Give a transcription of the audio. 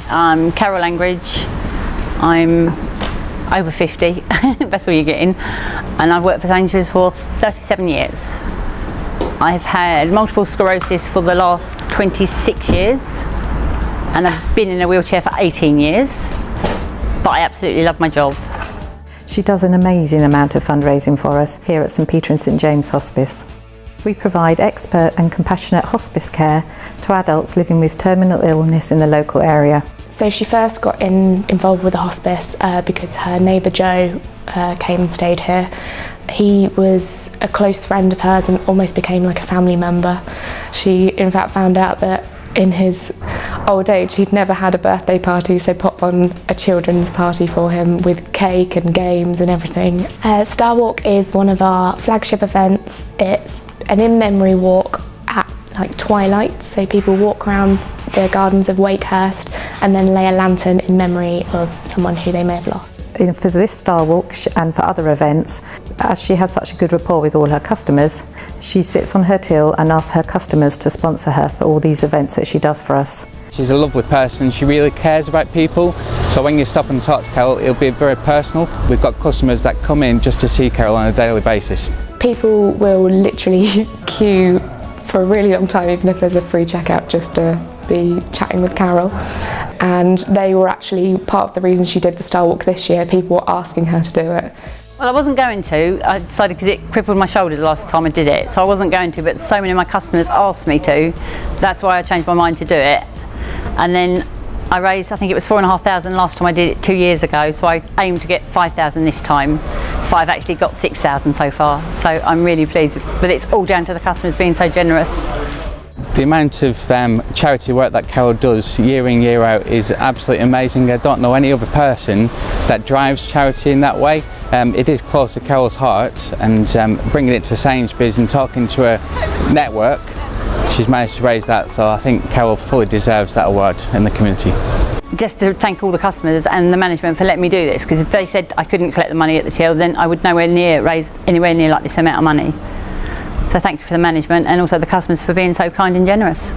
I'm Carol Langridge. I'm over 50, that's what you're getting, and I've worked for Sainsbury's for 37 years. I've had multiple sclerosis for the last 26 years, and I've been in a wheelchair for 18 years, but I absolutely love my job. She does an amazing amount of fundraising for us here at St Peter and St James Hospice. We provide expert and compassionate hospice care to adults living with terminal illness in the local area. So she first got involved with the hospice because her neighbour Joe came and stayed here. He was a close friend of hers and almost became like a family member. She in fact found out that in his old age he'd never had a birthday party, so put on a children's party for him with cake and games and everything. Star Walk is one of our flagship events. It's an in-memory walk at like twilight, so people walk around the gardens of Wakehurst and then lay a lantern in memory of someone who they may have lost. For this Star Walk and for other events, as she has such a good rapport with all her customers, she sits on her till and asks her customers to sponsor her for all these events that she does for us. She's a lovely person, she really cares about people, so when you stop and talk to Carol, it'll be very personal. We've got customers that come in just to see Carol on a daily basis. People will literally queue for a really long time, even if there's a free checkout, just to be chatting with Carol. And they were actually part of the reason she did the Star Walk this year. People were asking her to do it. Well, I wasn't going to. I decided because it crippled my shoulders the last time I did it, so I wasn't going to, but so many of my customers asked me to. That's why I changed my mind to do it. And then I raised, I think it was $4,500 last time I did it 2 years ago, so I aimed to get $5,000 this time, but I've actually got $6,000 so far, so I'm really pleased. But it's all down to the customers being so generous. The amount of charity work that Carol does year in, year out is absolutely amazing. I don't know any other person that drives charity in that way. It is close to Carol's heart, and bringing it to Sainsbury's and talking to her network, she's managed to raise that, so I think Carol fully deserves that award in the community. Just to thank all the customers and the management for letting me do this, because if they said I couldn't collect the money at the till, then I would nowhere near raise anywhere near like this amount of money. So thank you for the management and also the customers for being so kind and generous.